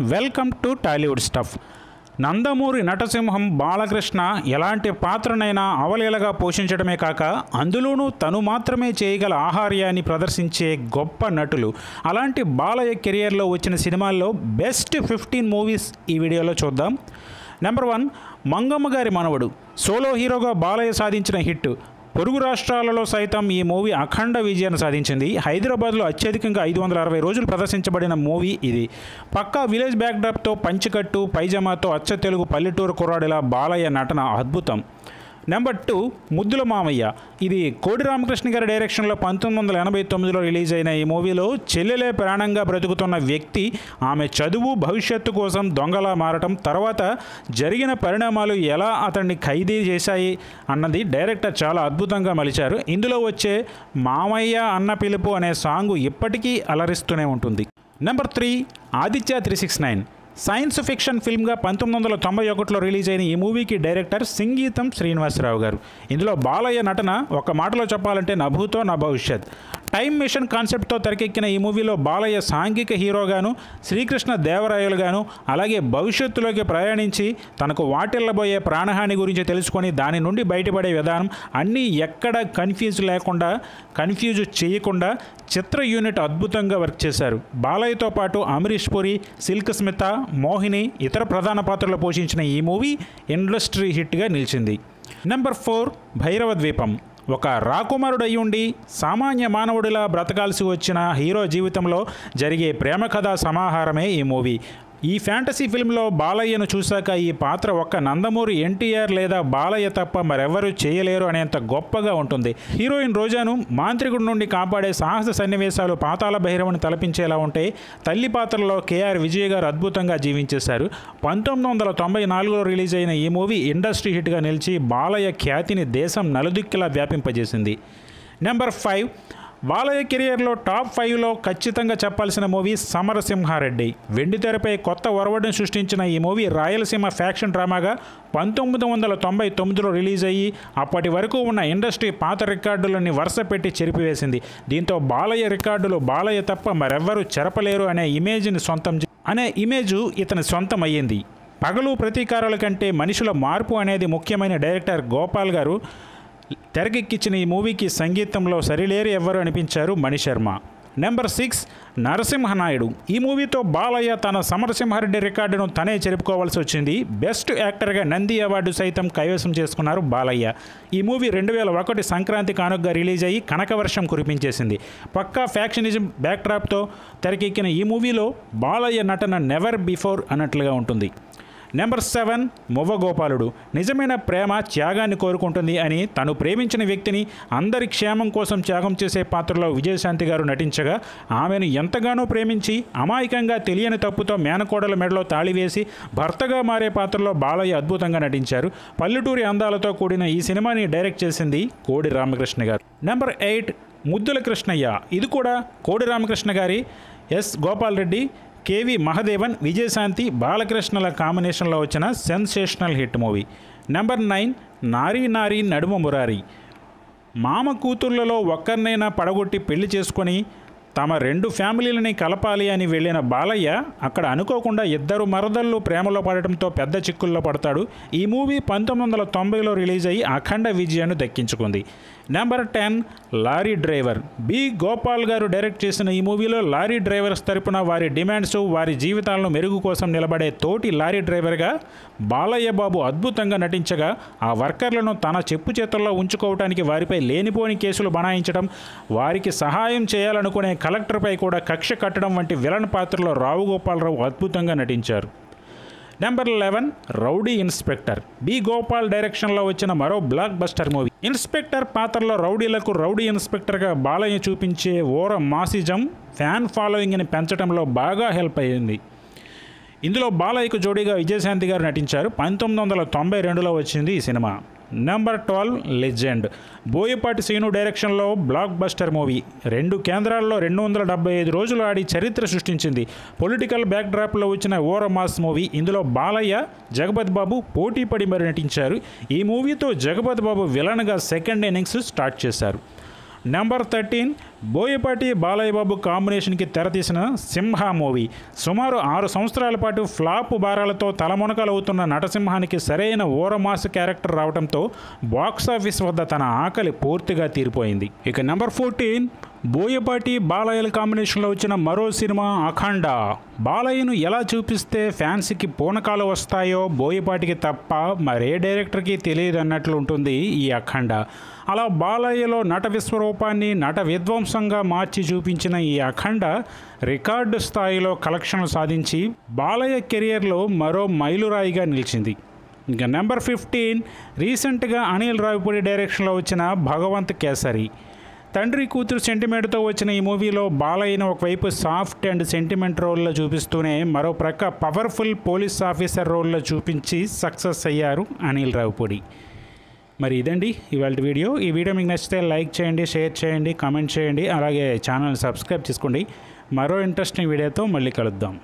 Welcome to Tollywood stuff. Nandamuri నటసింహం బాలకృష్ణ ఎలాంటి పాత్రనైనా అవలీలగా పోషించడమే కాక అందులోనూ తను మాత్రమే చేయగల ఆహార్యాన్ని ప్రదర్శించే గొప్ప నటులు. అలాంటి బాలయ్య కెరియర్లో వచ్చిన సినిమాల్లో బెస్ట్ 15 మూవీస్ ఈ వీడియోలో చూద్దాం. నెంబర్ 1, మంగమ్మ గారి మనవడు. సోలో హీరోగా బాలయ్య సాధించిన హిట్. పొరుగు రాష్ట్రాలలో సైతం ఈ మూవీ అఖండ విజయాన్ని సాధించింది. హైదరాబాద్లో అత్యధికంగా 560 రోజులు ప్రదర్శించబడిన మూవీ ఇది. పక్కా విలేజ్ బ్యాక్డ్రాప్తో పంచికట్టు పైజమాతో అచ్చ తెలుగు పల్లెటూరు కుర్రాడిలా బాలయ్య నటన అద్భుతం. నెంబర్ 2, ముద్దుల మామయ్య. ఇది కోడి రామకృష్ణ గారి డైరెక్షన్లో 1989లో రిలీజ్ అయిన ఈ మూవీలో చెల్లెలే ప్రాణంగా బ్రతుకుతున్న వ్యక్తి ఆమె చదువు భవిష్యత్తు కోసం దొంగలా మారటం, తర్వాత జరిగిన పరిణామాలు ఎలా అతన్ని ఖైదీ చేశాయి అన్నది డైరెక్టర్ చాలా అద్భుతంగా మలిచారు. ఇందులో వచ్చే మామయ్య అన్న పిలుపు అనే సాంగ్ ఇప్పటికీ అలరిస్తూనే ఉంటుంది. నెంబర్ 3, ఆదిత్య 369. సైన్స్ ఫిక్షన్ ఫిల్మ్గా 1991లో రిలీజ్ అయిన ఈ మూవీకి డైరెక్టర్ సింగీతం శ్రీనివాసరావు గారు. ఇందులో బాలయ్య నటన ఒక మాటలో చెప్పాలంటే నభూతో నా భవిష్యత్. టైం మిషన్ కాన్సెప్ట్తో తెరకెక్కిన ఈ మూవీలో బాలయ్య సాంఘిక హీరోగాను, శ్రీకృష్ణ దేవరాయలుగాను, అలాగే భవిష్యత్తులోకి ప్రయాణించి తనకు వాటిల్లబోయే ప్రాణహాని గురించి తెలుసుకొని దాని నుండి బయటపడే విధానం అన్నీ ఎక్కడ కన్ఫ్యూజ్ చేయకుండా చిత్ర యూనిట్ అద్భుతంగా వర్క్ చేశారు. బాలయ్యతో పాటు అమరీష్ పురి, సిల్క్ స్మిత, మోహిని ఇతర ప్రధాన పాత్రలు పోషించిన ఈ మూవీ ఇండస్ట్రీ హిట్గా నిలిచింది. నెంబర్ 4, భైరవ ద్వీపం. ఒక రాకుమారుడు అయ్యుండి సామాన్య మానవుడిలా బ్రతకాల్సి వచ్చిన హీరో జీవితంలో జరిగే ప్రేమ కథా సమాహారమే ఈ మూవీ. ఈ ఫ్యాంటసీ ఫిల్మ్లో బాలయ్యను చూశాక ఈ పాత్ర ఒక్క నందమూరి ఎన్టీఆర్ లేదా బాలయ్య తప్ప మరెవ్వరూ చేయలేరు అనేంత గొప్పగా ఉంటుంది. హీరోయిన్ రోజాను మాంత్రికుడి నుండి కాపాడే సాహస సన్నివేశాలు పాతాళ భైరవుని తలపించేలా ఉంటాయి. తల్లి పాత్రలో కేఆర్ విజయ్ గారు అద్భుతంగా జీవించేశారు. 1994లో రిలీజ్ అయిన ఈ మూవీ ఇండస్ట్రీ హిట్గా నిలిచి బాలయ్య ఖ్యాతిని దేశం నలుదిక్కులా వ్యాపింపజేసింది. నెంబర్ 5, బాలయ్య కెరియర్లో టాప్ 5లో ఖచ్చితంగా చెప్పాల్సిన మూవీ సమరసింహారెడ్డి. వెండితెరపై కొత్త ఒరవడిని సృష్టించిన ఈ మూవీ రాయలసీమ ఫ్యాక్షన్ డ్రామాగా 1999లో రిలీజ్ అయ్యి అప్పటి వరకు ఉన్న ఇండస్ట్రీ పాత రికార్డులని వరుస పెట్టి చెరిపివేసింది. దీంతో బాలయ్య రికార్డులు బాలయ్య తప్ప మరెవ్వరూ చెరపలేరు అనే ఇమేజు ఇతని సొంతం అయ్యింది. పగలు ప్రతీకారాల కంటే మనుషుల మార్పు అనేది ముఖ్యమైన డైరెక్టర్ గోపాల్ గారు తెరకెక్కించిన ఈ మూవీకి సంగీతంలో సరిలేరు ఎవ్వరు అనిపించారు మణిశర్మ. నెంబర్ 6, నరసింహనాయుడు. ఈ మూవీతో బాలయ్య తన సమరసింహారెడ్డి రికార్డును తనే చెరుపుకోవాల్సి వచ్చింది. బెస్ట్ యాక్టర్గా నంది అవార్డు సైతం కైవసం చేసుకున్నారు బాలయ్య. ఈ మూవీ 2001 సంక్రాంతి కానుకగా రిలీజ్ అయ్యి కనకవర్షం కురిపించేసింది. పక్కా ఫ్యాక్షనిజం బ్యాక్డ్రాప్తో తెరకెక్కిన ఈ మూవీలో బాలయ్య నటన నెవర్ బిఫోర్ అన్నట్లుగా ఉంటుంది. నెంబర్ 7, మువ్వగోపాలుడు. నిజమైన ప్రేమ త్యాగాన్ని కోరుకుంటుంది అని తను ప్రేమించిన వ్యక్తిని అందరి క్షేమం కోసం త్యాగం చేసే పాత్రలో విజయశాంతి గారు నటించగా ఆమెను ఎంతగానో ప్రేమించి అమాయకంగా తెలియని తప్పుతో మేనకోడల మెడలో తాళివేసి భర్తగా మారే పాత్రలో బాలయ్య అద్భుతంగా నటించారు. పల్లెటూరి అందాలతో కూడిన ఈ సినిమాని డైరెక్ట్ చేసింది కోడి రామకృష్ణ గారు. నెంబర్ 8, ముద్దుల కృష్ణయ్య. ఇది కూడా కోడి రామకృష్ణ గారి, ఎస్ గోపాల్ రెడ్డి, కేవి మహదేవన్, విజయశాంతి, బాలకృష్ణల కాంబినేషన్లో వచ్చిన సెన్సేషనల్ హిట్ మూవీ. నెంబర్ 9, నారీ నారీ నడుమ మురారి. మామ కూతుర్లలో ఒక్కరినైనా పడగొట్టి పెళ్లి చేసుకొని తమ 2 ఫ్యామిలీలని కలపాలి అని వెళ్ళిన బాలయ్య అక్కడ అనుకోకుండా 2 మరదళ్ళు ప్రేమలో పడటంతో పెద్ద చిక్కుల్లో పడతాడు. ఈ మూవీ 1990లో రిలీజ్ అయ్యి అఖండ విజయాన్ని దక్కించుకుంది. Number 10, lorry driver. B Gopal గారు డైరెక్ట్ చేసిన ఈ మూవీలో లారీ డ్రైవర్స్ తరపున వారి డిమాండ్స్, వారి జీవితాలను మెరుగు కోసం నిలబడే తోటి లారీ డ్రైవర్గా బాలయ్య బాబు అద్భుతంగా నటించగా ఆ వర్కర్లను తన చెప్పు చేతుల్లో ఉంచుకోవడానికి వారిపై లేనిపోని కేసులు బనాయించడం, వారికి సహాయం చేయాలనుకునే కలెక్టర్పై కూడా కక్ష కట్టడం వంటి విలన్ పాత్రలో రావు గోపాలరావు అద్భుతంగా నటించారు. Number 11, rowdy inspector. B Gopal డైరెక్షన్లో వచ్చిన మరో బ్లాక్ బస్టర్ మూవీ. ఇన్స్పెక్టర్ పాత్రలో రౌడీలకు రౌడీ ఇన్స్పెక్టర్గా బాలయ్య చూపించే ఓర మాసిజం ఫ్యాన్ ఫాలోయింగ్ని పెంచడంలో బాగా హెల్ప్ అయ్యింది. ఇందులో బాలయ్యకు జోడీగా విజయశాంతి గారు నటించారు. 1992లో వచ్చింది ఈ cinema. Number 12, legend. Boyapati Srinu డైరెక్షన్లో బ్లాక్ బస్టర్ మూవీ. 2 కేంద్రాల్లో 275 రోజులు ఆడి చరిత్ర సృష్టించింది. పొలిటికల్ బ్యాక్డ్రాప్లో వచ్చిన ఓర మాస్ మూవీ. ఇందులో బాలయ్య, జగపతి బాబు పోటీ పడి మరి నటించారు. ఈ మూవీతో జగపతి బాబు విలన్గా సెకండ్ ఇన్నింగ్స్ స్టార్ట్ చేశారు. నెంబర్ 13 బోయపాటి బాలయ్య బాబు కాంబినేషన్కి తెరతీసిన సింహ మూవీ. సుమారు 6 సంవత్సరాల పాటు ఫ్లాప్ భారాలతో తలమునకలవుతున్న నటసింహానికి సరైన ఊరమాస్ క్యారెక్టర్ రావడంతో బాక్సాఫీస్ వద్ద తన ఆకలి పూర్తిగా తీరిపోయింది. ఇక నెంబర్ 14 బోయపాటి బాలయ్యల కాంబినేషన్లో వచ్చిన మరో సినిమా అఖండ. బాలయ్యను ఎలా చూపిస్తే ఫ్యాన్స్కి పూనకాలు వస్తాయో బోయపాటికి తప్ప మరే డైరెక్టర్కి తెలియదు అన్నట్లు ఉంటుంది ఈ అఖండ. అలా బాలయ్యలో నట విశ్వరూపాన్ని నట విధ్వంసంగా మార్చి చూపించిన ఈ అఖండ రికార్డు స్థాయిలో కలెక్షన్లు సాధించి బాలయ్య కెరియర్లో మరో మైలురాయిగా నిలిచింది. ఇంకా నెంబర్ 15 రీసెంట్గా అనిల్ రావిపూడి డైరెక్షన్లో వచ్చిన భగవంత్ కేసరి. తండ్రి కూతురు సెంటిమెంట్తో వచ్చిన ఈ మూవీలో బాలయ్యను ఒకవైపు సాఫ్ట్ అండ్ సెంటిమెంట్ రోల్లో చూపిస్తూనే మరో ప్రక్క పవర్ఫుల్ పోలీస్ ఆఫీసర్ రోల్లో చూపించి సక్సెస్ అయ్యారు అనిల్ రావిపూడి. మరి ఇదండి ఇవాళ వీడియో. ఈ వీడియో మీకు నచ్చితే లైక్ చేయండి, షేర్ చేయండి, కామెంట్ చేయండి, అలాగే ఛానల్ సబ్స్క్రైబ్ చేసుకోండి. మరో ఇంట్రెస్టింగ్ వీడియోతో మళ్ళీ కలుద్దాం.